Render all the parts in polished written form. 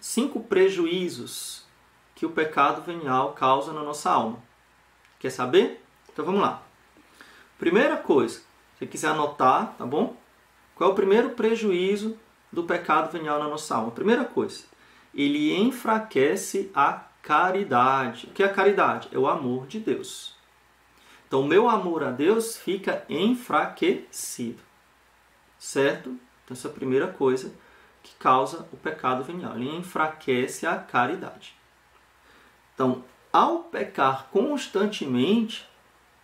5 prejuízos que o pecado venial causa na nossa alma. Quer saber? Então vamos lá. Primeira coisa, se você quiser anotar, tá bom? Qual é o primeiro prejuízo do pecado venial na nossa alma? Primeira coisa, ele enfraquece a caridade. O que é a caridade? É o amor de Deus. Então, o meu amor a Deus fica enfraquecido. Certo? Então, essa é a primeira coisa que causa o pecado venial. Ele enfraquece a caridade. Então, ao pecar constantemente,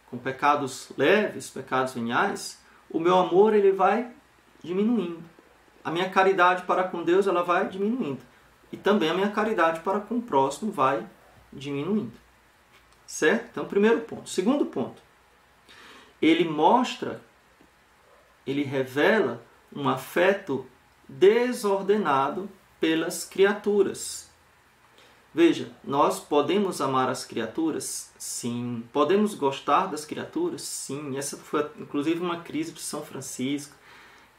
com pecados leves, pecados veniais, o meu amor ele vai diminuindo. A minha caridade para com Deus ela vai diminuindo. E também a minha caridade para com o próximo vai diminuindo. Certo? Então, primeiro ponto. Segundo ponto. Ele revela um afeto desordenado pelas criaturas. Veja, nós podemos amar as criaturas? Sim. Podemos gostar das criaturas? Sim. Essa foi, inclusive, uma crise de São Francisco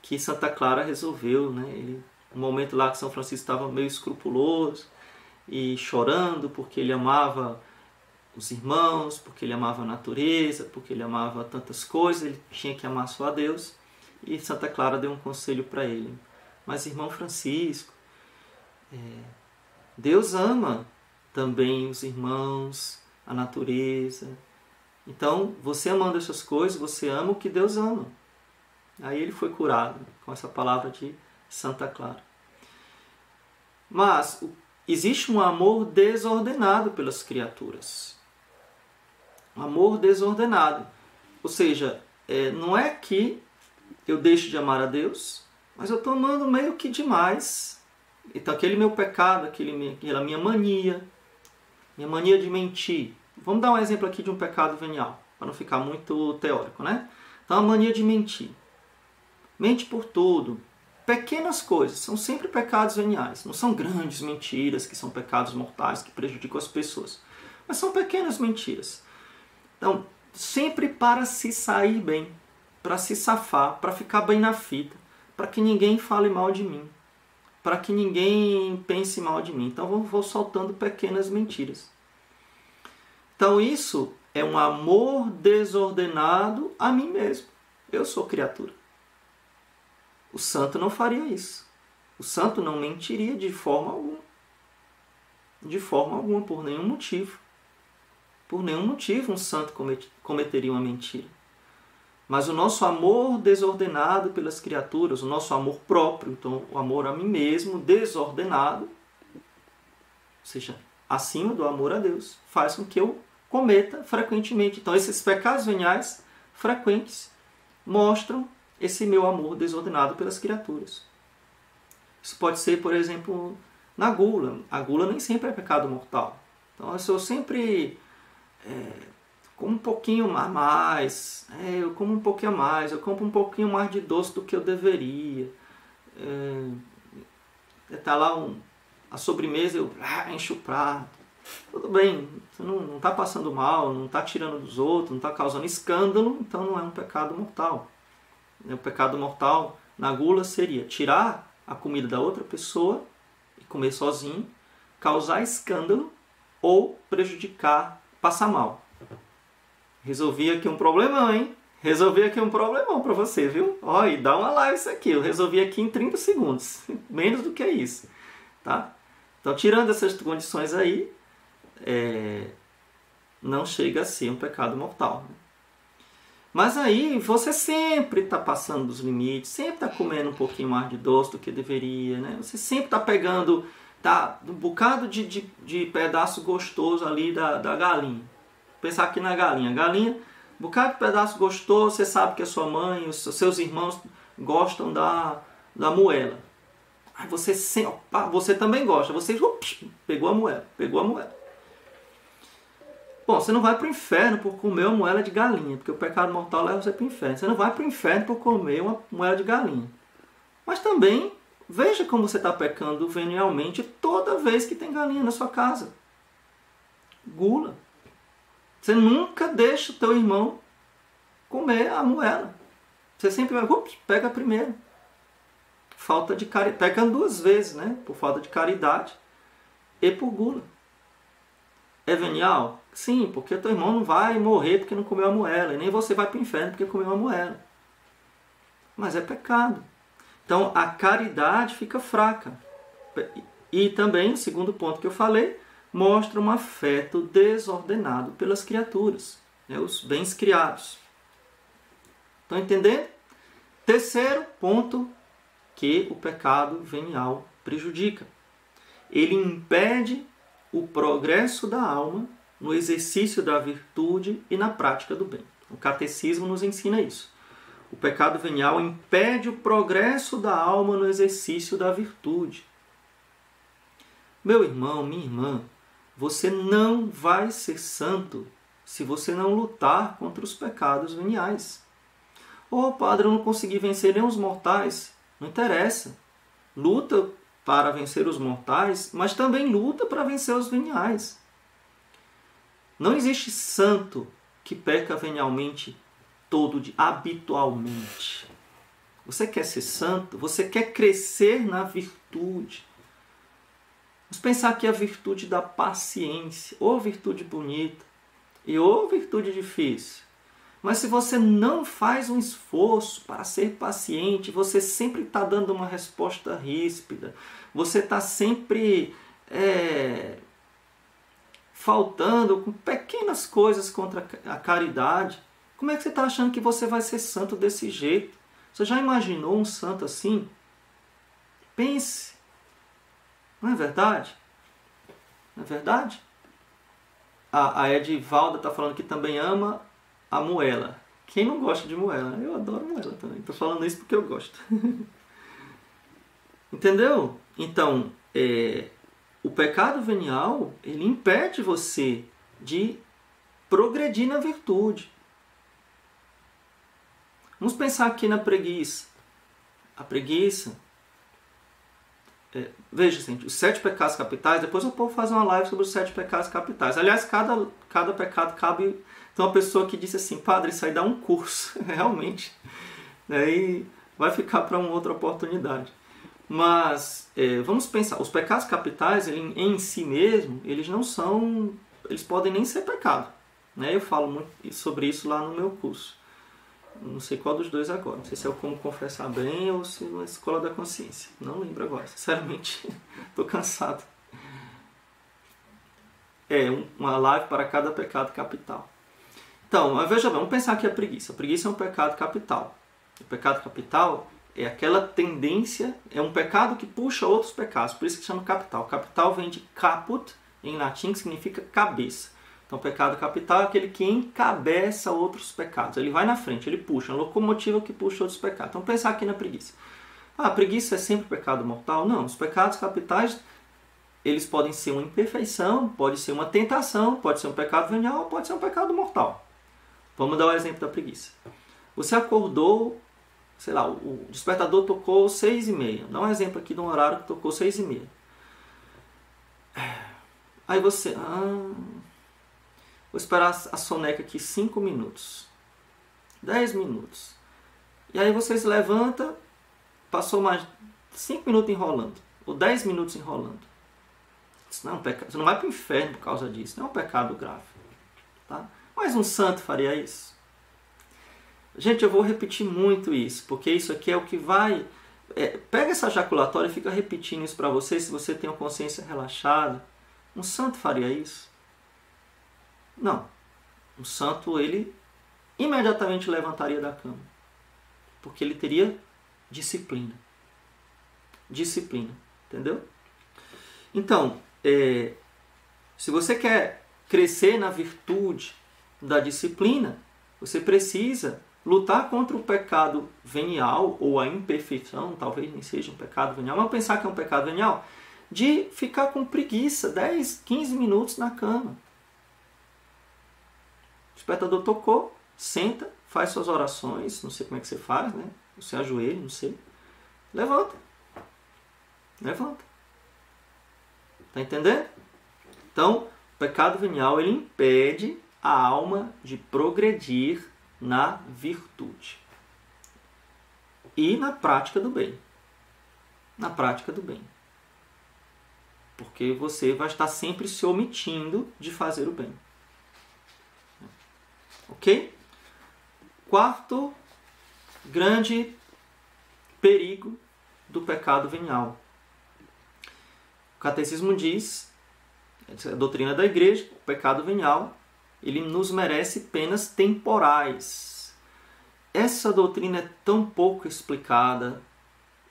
que Santa Clara resolveu, né? Um momento lá que São Francisco estava meio escrupuloso e chorando porque ele amava os irmãos, porque ele amava a natureza, porque ele amava tantas coisas, ele tinha que amar só a Deus. E Santa Clara deu um conselho para ele. Mas, irmão Francisco, Deus ama também os irmãos, a natureza. Então, você amando essas coisas, você ama o que Deus ama. Aí ele foi curado com essa palavra de Santa Clara. Mas existe um amor desordenado pelas criaturas. Um amor desordenado. Ou seja, não é que eu deixo de amar a Deus, mas eu estou amando meio que demais. Então, aquele meu pecado, aquela minha mania de mentir. Vamos dar um exemplo aqui de um pecado venial, para não ficar muito teórico, né? Então, a mania de mentir. Mente por tudo. Pequenas coisas, são sempre pecados veniais. Não são grandes mentiras, que são pecados mortais, que prejudicam as pessoas. Mas são pequenas mentiras. Então, sempre para se sair bem, para se safar, para ficar bem na fita, para que ninguém fale mal de mim, para que ninguém pense mal de mim. Então, vou soltando pequenas mentiras. Então, isso é um amor desordenado a mim mesmo. Eu sou criatura. O santo não faria isso. O santo não mentiria de forma alguma. De forma alguma, por nenhum motivo. Por nenhum motivo um santo cometeria uma mentira. Mas o nosso amor desordenado pelas criaturas, o nosso amor próprio, então o amor a mim mesmo, desordenado, ou seja, acima do amor a Deus, faz com que eu cometa frequentemente. Então esses pecados veniais frequentes mostram esse meu amor desordenado pelas criaturas. Isso pode ser, por exemplo, na gula. A gula nem sempre é pecado mortal. Então, se eu sempre como um pouquinho a mais, eu como um pouquinho a mais, eu compro um pouquinho mais de doce do que eu deveria. Tá lá a sobremesa, eu encho o prato. Tudo bem, você não está passando mal, não está tirando dos outros, não está causando escândalo, então não é um pecado mortal. O pecado mortal na gula seria tirar a comida da outra pessoa e comer sozinho, causar escândalo ou prejudicar, passar mal. Resolvi aqui um problemão, hein? Resolvi aqui um problemão para você, viu? Ó, e dá uma live isso aqui. Eu resolvi aqui em 30 segundos. Menos do que isso. Tá? Então, tirando essas condições aí, não chega a ser um pecado mortal. Mas aí você sempre está passando dos limites, sempre está comendo um pouquinho mais de doce do que deveria, né? Você sempre está pegando um bocado de pedaço gostoso ali da galinha. Pensar aqui na galinha. Galinha, um bocado de pedaço gostoso, você sabe que a sua mãe, os seus irmãos gostam da moela. Aí você também gosta, você pegou a moela. Bom, você não vai para o inferno por comer uma moela de galinha, porque o pecado mortal leva você para o inferno. Você não vai para o inferno por comer uma moela de galinha. Mas também, veja como você está pecando venialmente toda vez que tem galinha na sua casa. Gula. Você nunca deixa o teu irmão comer a moela. Você sempre vai, pega primeiro. Falta de caridade. Peca 2 vezes, né? Por falta de caridade. e por gula. É venial? Sim, porque teu irmão não vai morrer porque não comeu a moela, e nem você vai para o inferno porque comeu a moela. Mas é pecado. Então a caridade fica fraca. E também, o segundo ponto que eu falei, mostra um afeto desordenado pelas criaturas, né, os bens criados. Estão entendendo? Terceiro ponto que o pecado venial prejudica. Ele impede o progresso da alma no exercício da virtude e na prática do bem. O catecismo nos ensina isso. O pecado venial impede o progresso da alma no exercício da virtude. Meu irmão, minha irmã, você não vai ser santo se você não lutar contra os pecados veniais. Ô, padre, eu não consegui vencer nem os mortais. Não interessa. Luta para vencer os mortais, mas também luta para vencer os veniais. Não existe santo que peca venialmente habitualmente. Você quer ser santo? Você quer crescer na virtude? Vamos pensar aqui a virtude da paciência, ou virtude bonita, e ou virtude difícil. Mas se você não faz um esforço para ser paciente, você sempre está dando uma resposta ríspida, você está sempre faltando com pequenas coisas contra a caridade, como é que você está achando que você vai ser santo desse jeito? Você já imaginou um santo assim? Pense. Não é verdade? Não é verdade? A Edivalda está falando que também ama a moela. Quem não gosta de moela? Eu adoro moela também. Estou falando isso porque eu gosto. Entendeu? Então, o pecado venial, ele impede você de progredir na virtude. Vamos pensar aqui na preguiça. A preguiça... veja, gente, os 7 pecados capitais, depois eu posso fazer uma live sobre os 7 pecados capitais. Aliás, cada pecado cabe... Tem uma pessoa que disse assim, padre, isso aí dá um curso, realmente. Aí vai ficar para uma outra oportunidade. Mas vamos pensar, os pecados capitais, em si mesmo, eles não são... Eles podem nem ser pecado. Né? Eu falo muito sobre isso lá no meu curso. Não sei qual dos dois agora. Não sei se é o Como Confessar Bem ou se é a Escola da Consciência. Não lembro agora. Sinceramente, estou cansado. Uma live para cada pecado capital. Então, veja bem, vamos pensar aqui a preguiça. A preguiça é um pecado capital. O pecado capital é aquela tendência, é um pecado que puxa outros pecados. Por isso que se chama capital. Capital vem de caput, em latim, que significa cabeça. Então, o pecado capital é aquele que encabeça outros pecados. Ele vai na frente, ele puxa, uma locomotiva que puxa outros pecados. Então, pensar aqui na preguiça. A preguiça é sempre pecado mortal? Não. Os pecados capitais, eles podem ser uma imperfeição, pode ser uma tentação, pode ser um pecado venial, pode ser um pecado mortal. Vamos dar o exemplo da preguiça. Você acordou, sei lá, o despertador tocou 6h30. Dá um exemplo aqui de um horário que tocou 6h30. Aí você... vou esperar a soneca aqui 5 minutos. 10 minutos. E aí você se levanta, passou mais 5 minutos enrolando. Ou 10 minutos enrolando. Isso não é um pecado. Você não vai para o inferno por causa disso. Não é um pecado grave. Tá? Mas um santo faria isso? Gente, eu vou repetir muito isso. Porque isso aqui é o que vai... pega essa jaculatória e fica repetindo isso para você. Se você tem uma consciência relaxada. Um santo faria isso? Não. Um santo, ele imediatamente levantaria da cama. Porque ele teria disciplina. Disciplina. Entendeu? Então, se você quer crescer na virtude da disciplina, você precisa lutar contra o pecado venial, ou a imperfeição, talvez nem seja um pecado venial, mas pensar que é um pecado venial, de ficar com preguiça 10, 15 minutos na cama. O despertador tocou, senta, faz suas orações, não sei como é que você faz, né? Você ajoelha, não sei. Levanta. Levanta. Tá entendendo? Então, o pecado venial, ele impede a alma de progredir na virtude. E na prática do bem. Na prática do bem. porque você vai estar sempre se omitindo de fazer o bem. Ok? Quarto grande perigo do pecado venial. O catecismo diz, a doutrina da igreja, o pecado venial, ele nos merece penas temporais. Essa doutrina é tão pouco explicada,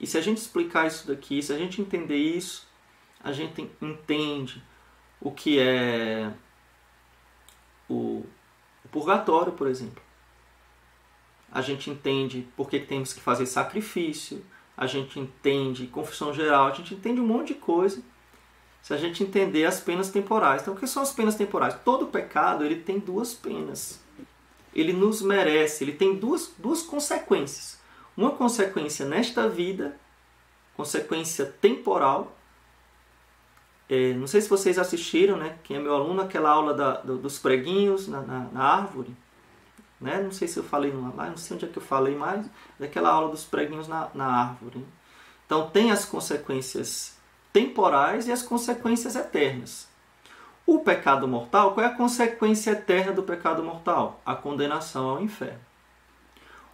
e se a gente explicar isso daqui, se a gente entender isso, a gente entende o que é o purgatório, por exemplo. A gente entende por que temos que fazer sacrifício, a gente entende confissão geral, a gente entende um monte de coisa se a gente entender as penas temporais. Então, o que são as penas temporais? Todo pecado ele tem duas penas. Ele nos merece, ele tem duas consequências. Uma consequência nesta vida, consequência temporal. Não sei se vocês assistiram, né? Quem é meu aluno, aquela aula dos preguinhos na árvore. Né? Não sei se eu falei numa live, não sei onde é que eu falei mais, daquela aula dos preguinhos na árvore. Então tem as consequências temporais e as consequências eternas. O pecado mortal, qual é a consequência eterna do pecado mortal? A condenação ao inferno.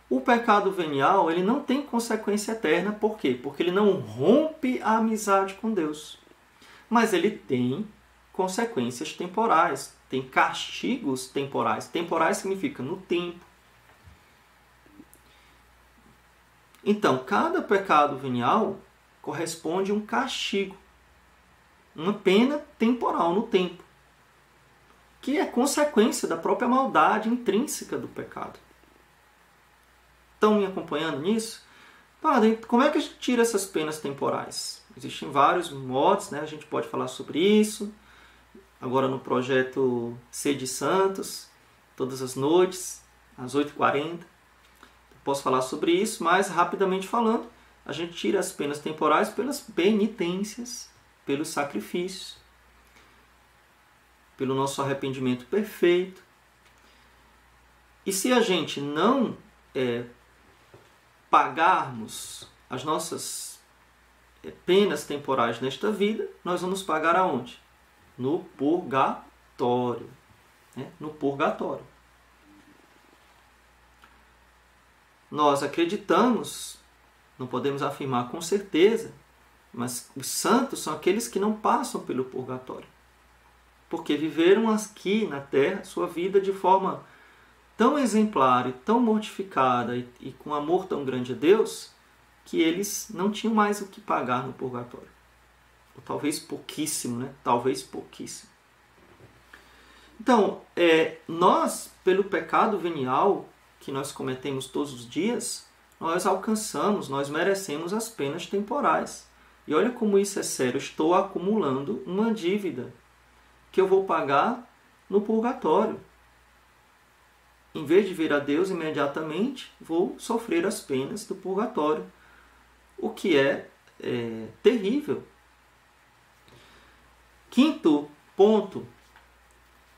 O pecado venial, ele não tem consequência eterna, por quê? Porque ele não rompe a amizade com Deus. Mas ele tem consequências temporais, tem castigos temporais. Temporais significa no tempo. Então, cada pecado venial corresponde a um castigo, uma pena temporal no tempo, que é consequência da própria maldade intrínseca do pecado. Estão me acompanhando nisso? Padre, como é que a gente tira essas penas temporais? Existem vários modos, né? A gente pode falar sobre isso. Agora no projeto Sede Santos, todas as noites, às 8h40. Posso falar sobre isso, mas rapidamente falando, a gente tira as penas temporais pelas penitências, pelos sacrifícios, pelo nosso arrependimento perfeito. E se a gente não pagarmos as nossas penas temporais nesta vida, nós vamos pagar aonde? No purgatório. Né? No purgatório. Nós acreditamos, não podemos afirmar com certeza, mas os santos são aqueles que não passam pelo purgatório. Porque viveram aqui na Terra sua vida de forma tão exemplar e tão mortificada e com amor tão grande a Deus, que eles não tinham mais o que pagar no purgatório. Ou talvez pouquíssimo, né? Talvez pouquíssimo. Então, nós, pelo pecado venial que nós cometemos todos os dias, nós alcançamos, nós merecemos as penas temporais. E olha como isso é sério. Eu estou acumulando uma dívida que eu vou pagar no purgatório. Em vez de vir a Deus imediatamente, vou sofrer as penas do purgatório. O que é terrível. Quinto ponto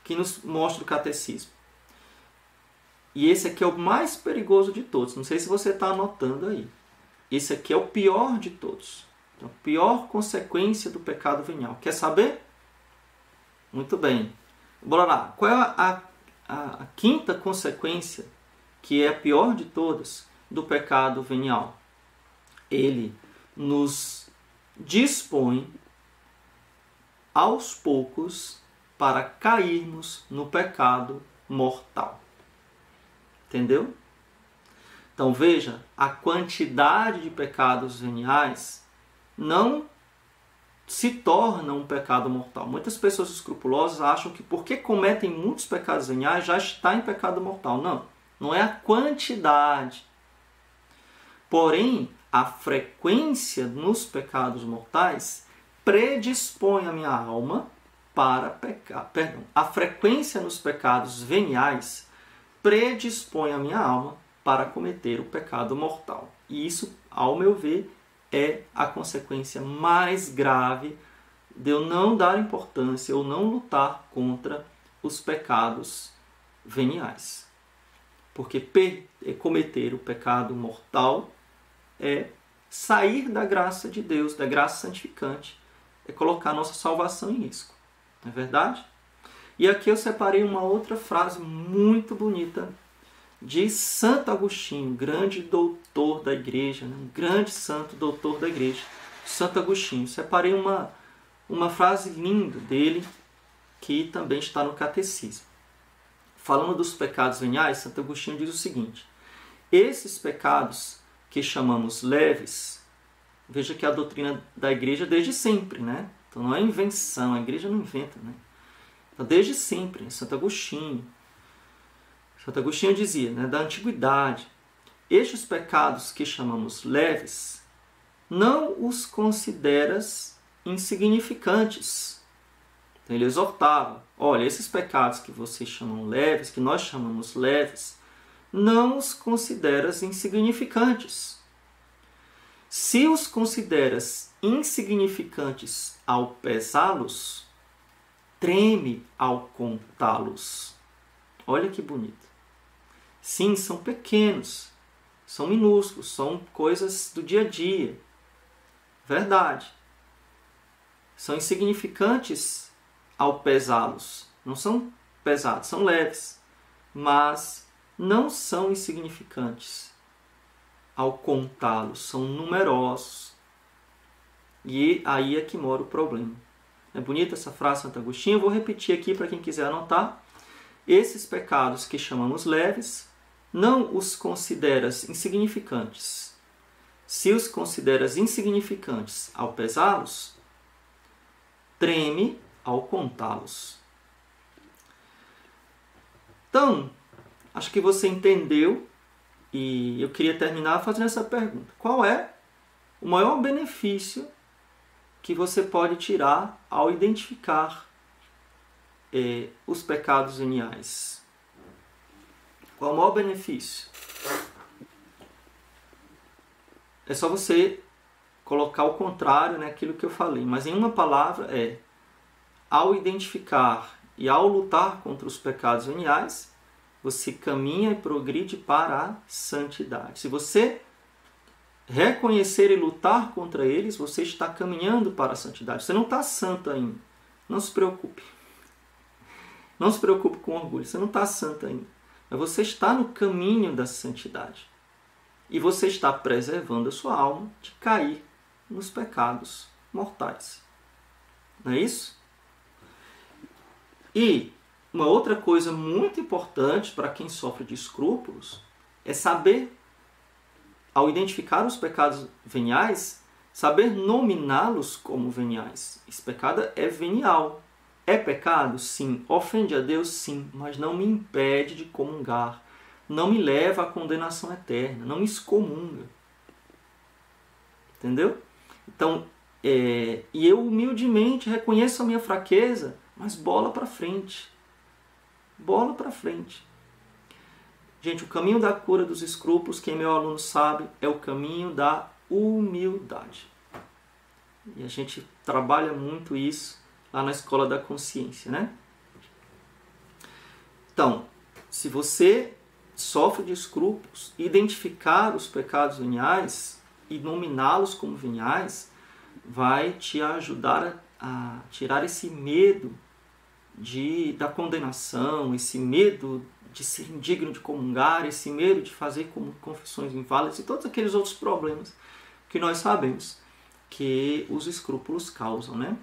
que nos mostra o catecismo. E esse aqui é o mais perigoso de todos. Não sei se você está anotando aí. Esse aqui é o pior de todos. A pior consequência do pecado venial. Quer saber? Muito bem. Bora lá. Qual é a quinta consequência, que é a pior de todas, do pecado venial? Ele nos dispõe aos poucos para cairmos no pecado mortal. Entendeu? Então veja, a quantidade de pecados veniais não se torna um pecado mortal. Muitas pessoas escrupulosas acham que porque cometem muitos pecados veniais já está em pecado mortal. Não, não é a quantidade. Porém, a frequência nos pecados mortais predispõe a minha alma para pecar. Perdão, a frequência nos pecados veniais predispõe a minha alma para cometer o pecado mortal. E isso, ao meu ver, é a consequência mais grave de eu não dar importância ou não lutar contra os pecados veniais. Porque cometer o pecado mortal é sair da graça de Deus, da graça santificante, é colocar a nossa salvação em risco. Não é verdade? E aqui eu separei uma outra frase muito bonita de Santo Agostinho, grande doutor da igreja, um grande santo doutor da igreja, Santo Agostinho. Separei uma frase linda dele, que também está no Catecismo. Falando dos pecados veniais, Santo Agostinho diz o seguinte: esses pecados que chamamos leves, veja que a doutrina da igreja desde sempre, né? Então não é invenção, a igreja não inventa, né? Então, desde sempre, Santo Agostinho dizia, né, da antiguidade, estes pecados que chamamos leves, não os consideras insignificantes. Então ele exortava, olha, esses pecados que vocês chamam leves, que nós chamamos leves, não os consideras insignificantes. Se os consideras insignificantes ao pesá-los, treme ao contá-los. Olha que bonito. Sim, são pequenos, são minúsculos, são coisas do dia a dia. Verdade. São insignificantes ao pesá-los. Não são pesados, são leves. Mas não são insignificantes ao contá-los. São numerosos. E aí é que mora o problema. É bonita essa frase, Santo Agostinho. Eu vou repetir aqui para quem quiser anotar. Esses pecados que chamamos leves, não os consideras insignificantes. Se os consideras insignificantes ao pesá-los, treme ao contá-los. Então, acho que você entendeu e eu queria terminar fazendo essa pergunta. Qual é o maior benefício que você pode tirar ao identificar os pecados veniais? Qual é o maior benefício? É só você colocar o contrário naquilo que eu falei. Mas em uma palavra ao identificar e ao lutar contra os pecados veniais, você caminha e progride para a santidade. Se você reconhecer e lutar contra eles, você está caminhando para a santidade. Você não está santo ainda. Não se preocupe. Não se preocupe com orgulho. Você não está santo ainda. Mas você está no caminho da santidade. E você está preservando a sua alma de cair nos pecados mortais. Não é isso? E uma outra coisa muito importante para quem sofre de escrúpulos é saber, ao identificar os pecados veniais, saber nominá-los como veniais. Esse pecado é venial. É pecado? Sim. Ofende a Deus? Sim. Mas não me impede de comungar. Não me leva à condenação eterna. Não me excomunga. Entendeu? Então, e eu humildemente reconheço a minha fraqueza, mas bola para frente. Bola para frente. Gente, o caminho da cura dos escrúpulos, quem é meu aluno sabe, é o caminho da humildade. E a gente trabalha muito isso lá na Escola da Consciência, né? Então, se você sofre de escrúpulos, identificar os pecados veniais e nominá-los como veniais, vai te ajudar a tirar esse medo da condenação, esse medo de ser indigno de comungar, esse medo de fazer confissões inválidas e todos aqueles outros problemas que nós sabemos que os escrúpulos causam, né?